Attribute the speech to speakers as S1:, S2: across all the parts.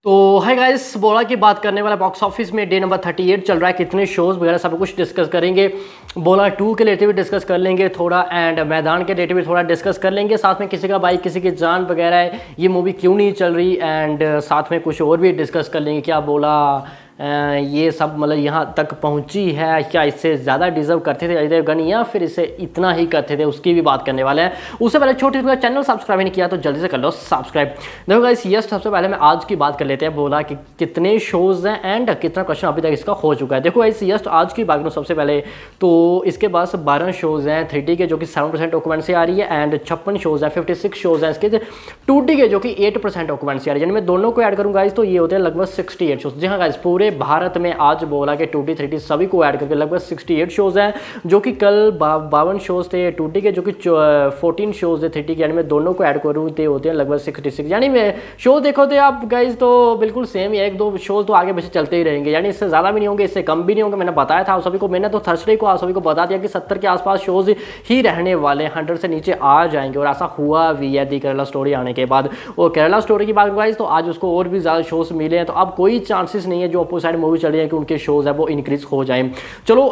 S1: तो hi guys, बोला की बात करने वाला बॉक्स ऑफिस में डे नंबर 38 चल रहा है। कितने शोज़ वगैरह सब कुछ डिस्कस करेंगे। बोला 2 के रिलेटिव भी डिस्कस कर लेंगे थोड़ा, एंड मैदान के रिलेटिव भी थोड़ा डिस्कस कर लेंगे। साथ में किसी का भाई किसी की जान वगैरह है, ये मूवी क्यों नहीं चल रही, एंड साथ में कुछ और भी डिस्कस कर लेंगे। क्या बोला ये सब मतलब यहाँ तक पहुँची है, क्या इससे ज़्यादा डिजर्व करते थे अजय देवगन या फिर इससे इतना ही करते थे, उसकी भी बात करने वाले हैं। उससे पहले छोटे छोटे चैनल सब्सक्राइब नहीं किया तो जल्दी से कर लो सब्सक्राइब। देखो गाइस, यस सबसे पहले मैं आज की बात कर लेते हैं। बोला कि कितने शोज़ हैं एंड कितना क्वेश्चन अभी तक इसका हो चुका है। देखो गाइस, यस आज की बात करूँ सबसे पहले तो इसके पास 12 शोज़ हैं 3D के जो कि 7% ऑक्यूपेंसी आ रही है, एंड 56 शोज़ हैं 56 शोज़ हैं इसके 2D के जो कि 8% ऑक्यूपेंसी आ रही है। यानी मैं दोनों को ऐड करूँ गाइस तो ये होते हैं लगभग 68 शोज़। जी हाँ गाइस, पूरे भारत में आज बोला कि 2D 3D सभी को ऐड करके लगभग 68 शोज़ हैं, जो कि कल 52 शोज़ थे 2D के, जो कि 14 शोज़ थे 3D के। यानी मैं दोनों को ऐड करूँ तो होते हैं लगभग 66। यानी मैं शो देखो तो आप गाइस तो बिल्कुल सेम ही है, 1-2 शोज़ तो आगे पीछे चलते ही रहेंगे। यानी इससे ज़्यादा भी नहीं होंगे, इससे कम भी नहीं होंगे। मैंने बताया था आप सभी को, मैंने तो थर्सडे को आप सभी को बता दिया कि 70 के आसपास शोज़ ही रहने वाले, 100 से नीचे आ जाएंगे। और ऐसा हुआ भी है दी केरला स्टोरी आने के बाद। और केरला स्टोरी की बात गाइस तो आज उसको और भी ज़्यादा शोज़ मिले हैं, तो अब कोई चांसेस नहीं है जो अपोजिट मूवी चल रही है कि उनके शोज़ है वो इंक्रीज हो जाए। चलो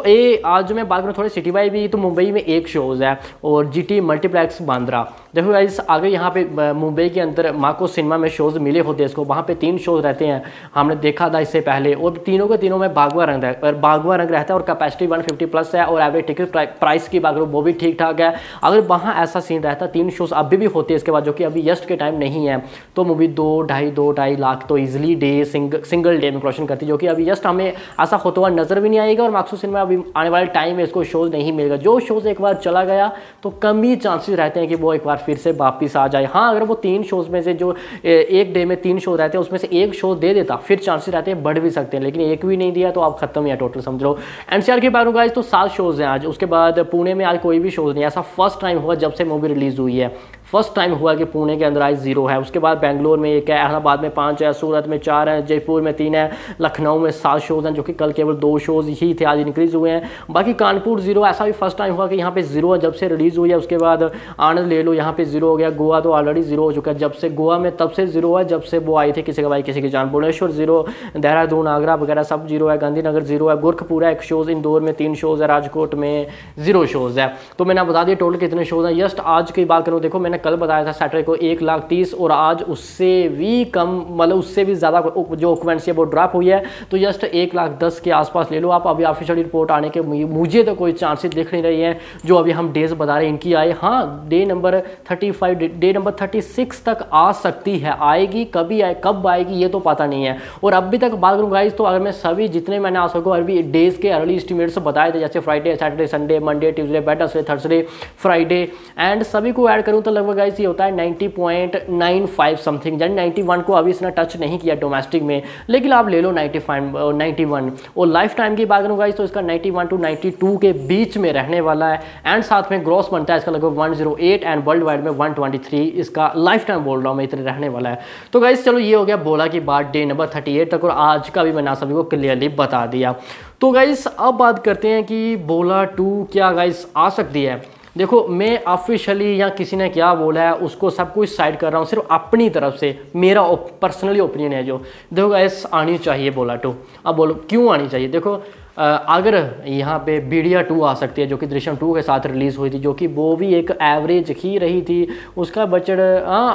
S1: आज मैं बात करूँ थोड़ी सिटी वाई भी, तो मुंबई में 1 शोज़ है और जीटी मल्टीप्लेक्स बांद्रा। देखो गाइस, आगे यहाँ पे मुंबई के अंदर माको सिनेमा में शोज़ मिले होते हैं इसको, वहाँ पे 3 शोज़ रहते हैं, हमने देखा था इससे पहले। और तीनों के तीनों में बागवा रंग रहता है और कैपेसिटी 150+ है। और एवरेज टिकट प्राइस की बात करूँ वो भी ठीक ठाक है। अगर वहाँ ऐसा सीन रहता, 3 शोज़ अभी भी होते हैं इसके बाद, जो कि अभी यस्ट के टाइम नहीं है, तो मूवी 2-2.5 लाख तो ईजिली डे सिंगल डे में कलेक्शन करती है, जो कि अभी जस्ट हमें ऐसा होता हुआ नजर भी नहीं आएगा। और मैक्सो सिनेमा अभी आने वाले टाइम में इसको शोज़ नहीं मिलेगा। जो शोज़ एक बार चला गया तो कम ही चांसेस रहते हैं कि वो एक बार फिर से वापस आ जाए। हाँ, अगर वो 3 शोज़ में से जो एक डे में 3 शो रहते हैं उसमें से 1 शो दे देता, फिर चांसेस रहते हैं बढ़ भी सकते हैं, लेकिन एक भी नहीं दिया तो आप खत्म या टोटल समझ लो। एनसीआर की बात गाइस तो 7 शोज़ हैं आज। उसके बाद पुणे में आज कोई भी शोज़ नहीं, ऐसा फर्स्ट टाइम हुआ जब से मूवी रिलीज़ हुई है। फर्स्ट टाइम हुआ कि पुणे के अंदर आज 0 है। उसके बाद बेंगलोर में 1 है, अहमदाबाद में 5 है, सूरत में 4 है, जयपुर में 3 है, लखनऊ में 7 शोज़ हैं, जो कि कल केवल 2 शोज़ ही थे, आज इंक्रीज़ हुए हैं। बाकी कानपुर 0, ऐसा भी फर्स्ट टाइम हुआ कि यहाँ पे 0 है जब से रिलीज़ हुई है। उसके बाद आनंद ले लो, यहाँ पे 0 हो गया। गोवा तो ऑलरेडी 0 हो चुका है, जब से गोवा में तब से 0 है जब से वो आई थी किसी का भाई किसी की जान। भुवनेश्वर 0, देहरादून आगरा वगैरह सब 0 है, गांधीनगर 0 है, गोरखपुरा 1 शोज़, इंदौर में 3 शोज़ है, राजकोट में 0 शोज़ है। तो मैंने बता दिया टोटल कितने शोज़ हैं। जस्ट आज की बात करूँ, देखो मैंने कल बताया था सैटरडे को 1,30,000 और आज उससे भी कम, मतलब उससे भी ज़्यादा जो ऑक्यूपेंसी है वो ड्रॉप हुई है। तो जस्ट 1,10,000 के आसपास ले लो आप। अभी ऑफिशियल रिपोर्ट आने के मुझे तो कोई चांसेस दिख नहीं रही है जो अभी हम डेज बता रहे हैं इनकी आए। हाँ, डे नंबर 35 डे नंबर 36 तक आ सकती है, आएगी कभी आए कब आएगी ये तो पता नहीं है। और अभी तक बात करूँ गाइस तो अगर मैं सभी जितने मैंने आ सकूँ अभी डेज के अर्ली एस्टिमेट्स बताए थे, जैसे Friday Saturday Sunday Monday Tuesday Wednesday Thursday Friday and सभी को ऐड करूँ तो लगभग गाइस ये होता है 90.95 समथिंग। यानी 91 को अभी इसने टच नहीं किया डोमेस्टिक में, लेकिन आप ले लो 95 और 91। और लाइफ टाइम की बात करूँ गाइस तो इसका 91 to 92 के बीच में रहने वाला है। एंड साथ में ग्रॉस बनता है इसका लगभग 108 एंड वर्ल्ड वाइड में 123 इसका लाइफ टाइम बोल रहा हूँ मैं, इतने रहने वाला है। तो गाइस चलो ये हो गया बोला की बात डे नंबर 38 तक, और आज का भी मैंने आप सभी को क्लियरली बता दिया। तो गाइस अब बात करते हैं कि बोला 2 क्या गाइस आ सकती है। देखो मैं ऑफिशियली या किसी ने क्या बोला है उसको सब कुछ साइड कर रहा हूँ, सिर्फ अपनी तरफ से मेरा पर्सनली ओपिनियन है जो। देखो गाइस आनी चाहिए बोला 2। अब बोलो क्यों आनी चाहिए। देखो अगर यहाँ पे बीडिया 2 आ सकती है जो कि दृश्यम 2 के साथ रिलीज़ हुई थी, जो कि वो भी एक एवरेज ही रही थी, उसका बजट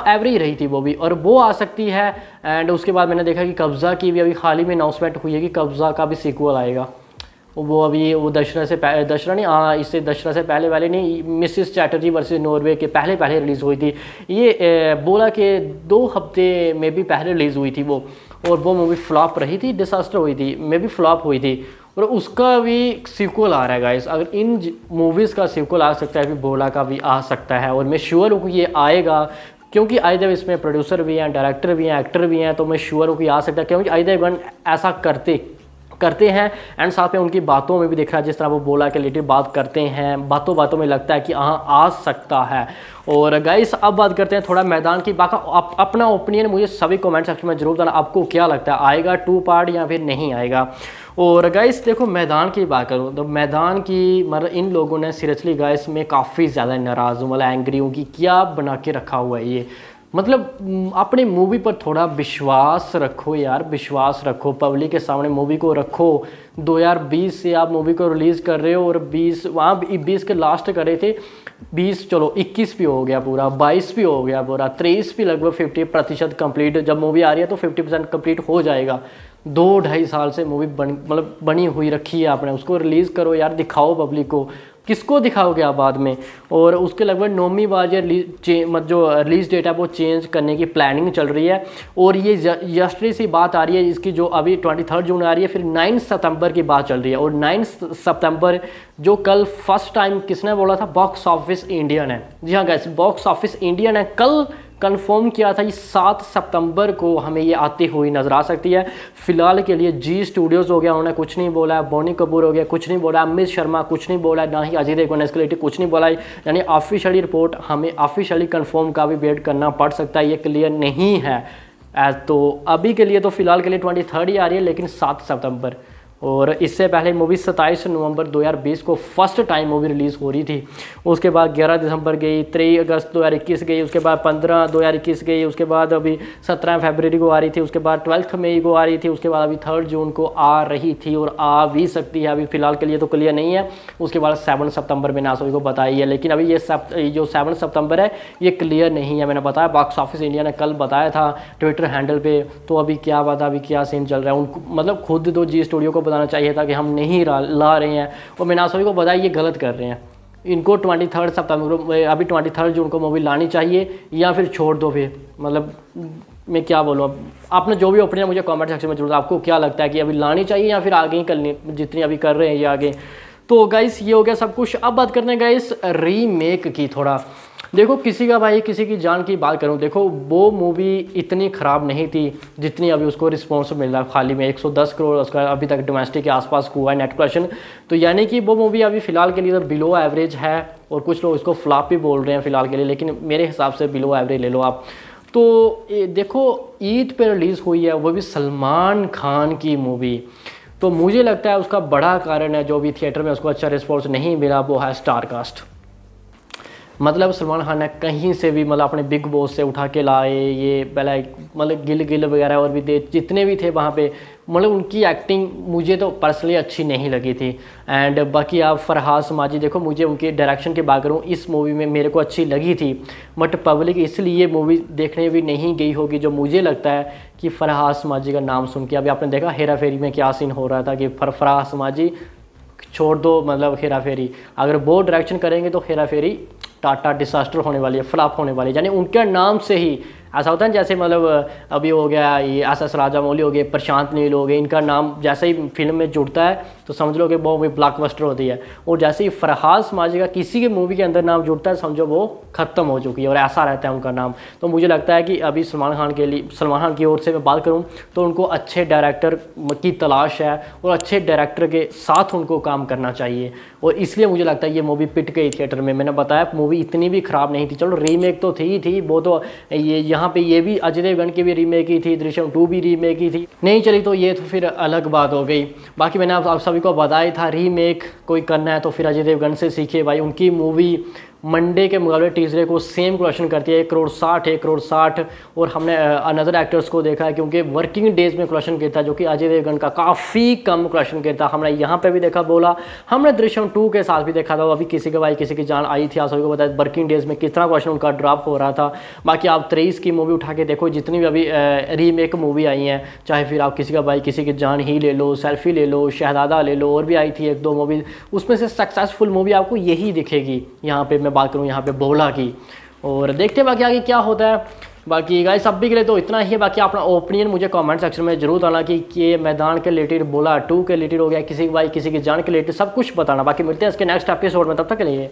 S1: एवरेज रही थी वो भी, और वो आ सकती है। एंड उसके बाद मैंने देखा कि कब्ज़ा की भी अभी हाल ही में अनाउंसमेंट हुई है कि कब्ज़ा का भी सीक्वल आएगा। वो अभी वो दशहरा नहीं, इससे दशहरा से पहले वाले नहीं, मिसेस चैटर्जी वर्सेस नॉर्वे के पहले रिलीज़ हुई थी। ये बोला कि 2 हफ्ते में भी पहले रिलीज़ हुई थी वो, और वो मूवी फ्लॉप रही थी, डिसास्टर हुई थी, मे भी फ्लॉप हुई थी। और उसका भी सीक्वल आ रहा है गाइस। अगर इन मूवीज़ का सीक्वल आ सकता है, फिर बोला का भी आ सकता है, और मैं श्योर हूँ कि ये आएगा, क्योंकि अजय देवगन इसमें प्रोड्यूसर भी हैं, डायरेक्टर भी हैं, एक्टर भी हैं। तो मैं श्योर हूँ कि आ सकता है, क्योंकि अजय देवगन ऐसा करते हैं। एंड साथ में उनकी बातों में भी दिख रहा है, जिस तरह वो बोला के रिलेटिव बात करते हैं, बातों में लगता है कि हाँ आ सकता है। और गाइस अब बात करते हैं थोड़ा मैदान की। बाका अपना ओपिनियन मुझे सभी कमेंट सेक्शन में जरूर बताना, आपको क्या लगता है आएगा 2 पार्ट या फिर नहीं आएगा। और गाइस देखो मैदान की बात करूँ तो मैदान की मतलब इन लोगों ने सीरियसली गाइस में काफ़ी ज़्यादा नाराज़ हूँ, मतलब एंग्री हूँ कि क्या बना के रखा हुआ है ये। मतलब अपनी मूवी पर थोड़ा विश्वास रखो यार, विश्वास रखो, पब्लिक के सामने मूवी को रखो। 2020 से आप मूवी को रिलीज़ कर रहे हो और 20 वहाँ 20 के लास्ट कर रहे थे, 20 चलो 21 भी हो गया पूरा, 22 भी हो गया पूरा, 23 भी लगभग 50% कंप्लीट। जब मूवी आ रही है तो 50% कंप्लीट हो जाएगा। 2-2.5 साल से मूवी मतलब बनी हुई रखी है आपने, उसको रिलीज़ करो यार, दिखाओ पब्लिक को। किसको दिखाओगे आप बाद में? और उसके लगभग 9वीं बार जो रिलीज़ डेट है वो चेंज करने की प्लानिंग चल रही है। और ये यस्टरडे से बात आ रही है इसकी, जो अभी 23 जून आ रही है, फिर 9 सितंबर की बात चल रही है। और 9 सितंबर जो कल फर्स्ट टाइम किसने बोला था, बॉक्स ऑफिस इंडियन है। जी हाँ गाइस, बॉक्स ऑफिस इंडियन है, कल कंफर्म किया था। ये 7 सितंबर को हमें ये आती हुई नजर आ सकती है। फिलहाल के लिए जी स्टूडियोज़ हो गया, उन्होंने कुछ नहीं बोला है, बोनी कपूर हो गया कुछ नहीं बोला, अमित शर्मा कुछ नहीं बोला, ना ही अजय देवगन इसके रिलेटेड कुछ नहीं बोला है। यानी ऑफिशियली रिपोर्ट हमें ऑफिशियली कंफर्म का भी वेट करना पड़ सकता है, ये क्लियर नहीं है। तो अभी के लिए तो फिलहाल के लिए 23 ही आ रही है, लेकिन 7 सितंबर। और इससे पहले मूवी 27 नवंबर 2020 को फर्स्ट टाइम मूवी रिलीज़ हो रही थी। उसके बाद 11 दिसंबर गई, 3 अगस्त 2021 गई, उसके बाद 15 2021 गई, उसके बाद अभी 17 फरवरी को आ रही थी, उसके बाद 12 मई को आ रही थी, उसके बाद अभी 3 जून को आ रही थी और आ भी सकती है। अभी फ़िलहाल के लिए तो क्लियर नहीं है। उसके बाद 7 सितंबर मैंने आप सभी को बताई है, लेकिन अभी ये जो 7 सितंबर है ये क्लियर नहीं है। मैंने बताया बॉक्स ऑफिस इंडिया ने कल बताया था ट्विटर हैंडल पे, तो अभी क्या पता अभी क्या सीन चल रहा है। उनको मतलब खुद तो जी स्टूडियो को बताना चाहिए था कि हम नहीं ला रहे हैं, और मैंने आप सभी को बताया ये गलत कर रहे हैं। इनको 23 सितंबर को, अभी 23 जून को मूवी लानी चाहिए या फिर छोड़ दो। फिर मतलब मैं क्या बोलूँ, आपने जो भी ओपिनियन मुझे कमेंट सेक्शन में जरूर, आपको क्या लगता है कि अभी लानी चाहिए या फिर आगे ही करनी, जितनी अभी कर रहे हैं ये आगे। तो गाइस ये हो गया सब कुछ। अब बात करते हैं गाइस रीमेक की। थोड़ा देखो, किसी का भाई किसी की जान की बात करूं, देखो वो मूवी इतनी ख़राब नहीं थी जितनी अभी उसको रिस्पॉन्स मिल रहा है। खाली में 110 करोड़ उसका अभी तक डोमेस्टिक के आसपास हुआ है नेट कलेक्शन। तो यानी कि वो मूवी अभी फ़िलहाल के लिए तो बिलो एवरेज है, और कुछ लोग इसको फ्लॉप भी बोल रहे हैं फ़िलहाल के लिए, लेकिन मेरे हिसाब से बिलो एवरेज ले लो आप। तो देखो ईद पर रिलीज़ हुई है, वो भी सलमान खान की मूवी। तो मुझे लगता है उसका बड़ा कारण है, जो भी थिएटर में उसको अच्छा रिस्पॉन्स नहीं मिला, वो है स्टार कास्ट। मतलब सलमान खान ने कहीं से भी मतलब अपने बिग बॉस से उठा के लाए, ये पहले मतलब गिल वगैरह और भी जितने भी थे वहाँ पे, मतलब उनकी एक्टिंग मुझे तो पर्सनली अच्छी नहीं लगी थी। एंड बाकी आप फरहाद समाजी देखो, मुझे उनके डायरेक्शन की बात करूँ इस मूवी में मेरे को अच्छी लगी थी, बट पब्लिक इसलिए मूवी देखने भी नहीं गई होगी, जो मुझे लगता है कि फरहाद समाजी का नाम सुन के। अभी आपने देखा हेरा फेरी में क्या सीन हो रहा था कि फरहाद समाजी छोड़ दो, मतलब हेरा फेरी अगर वो डायरेक्शन करेंगे तो हेरा फेरी टाटा डिसास्टर होने वाली है, फ्लॉप होने वाली है। यानी उनके नाम से ही ऐसा होता है, जैसे मतलब अभी हो गया ये SS राजामौली हो गए, प्रशांत नील हो गए, इनका नाम जैसे ही फिल्म में जुड़ता है तो समझ लो कि वो ब्लॉकबस्टर होती है। और जैसे ही फरहाद समाजी का किसी के मूवी के अंदर नाम जुड़ता है, समझो वो ख़त्म हो चुकी है, और ऐसा रहता है उनका नाम। तो मुझे लगता है कि अभी सलमान खान की ओर से मैं बात करूँ तो उनको अच्छे डायरेक्टर की तलाश है, और अच्छे डायरेक्टर के साथ उनको काम करना चाहिए। और इसलिए मुझे लगता है ये मूवी पिट गई थिएटर में। मैंने बताया मूवी इतनी भी ख़राब नहीं थी, चलो रीमेक तो थी वो तो ये यहाँ पे ये भी अजय देवगन की भी रीमेक ही थी, दृश्यम 2 भी रीमेक ही थी, नहीं चली तो ये तो फिर अलग बात हो गई। बाकी मैंने आप सभी को बताया था, रीमेक कोई करना है तो फिर अजय देवगन से सीखे भाई। उनकी मूवी मंडे के मुकाबले ट्यूसडे को सेम कलेक्शन करती है, 1 करोड़ 60। और हमने अनदर एक्टर्स को देखा है, क्योंकि वर्किंग डेज में कलेक्शन करता है, जो कि अजय देवगन का काफ़ी कम कलेक्शन करता है। हमने यहाँ पे भी देखा, बोला हमने दृश्यम 2 के साथ भी देखा था, अभी किसी के भाई किसी की जान आई थी। आप सभी को बताया वर्किंग डेज में कितना कलेक्शन उनका ड्रॉप हो रहा था। बाकी आप 23 की मूवी उठा के देखो, जितनी भी अभी रीमेक मूवी आई हैं, चाहे फिर आप किसी का भाई किसी की जान ही ले लो, सेल्फी ले लो, शहजादा ले लो, और भी आई थी 1-2 मूवी, उसमें से सक्सेसफुल मूवी आपको यही दिखेगी। यहाँ पे मैं बात करूँ यहाँ पे बोला की, और देखते हैं बाकी आगे क्या होता है। बाकी गाइस अभी के लिए तो इतना ही है। बाकी अपना ओपिनियन मुझे कमेंट सेक्शन में जरूर बताना कि ये मैदान के रिलेटेड, बोला 2 के रिलेटेड हो गया, किसी की भाई किसी की जान के रिलेटेड, सब कुछ बताना। बाकी मिलते हैं इसके नेक्स्ट एपिसोड में, तब तक के लिए।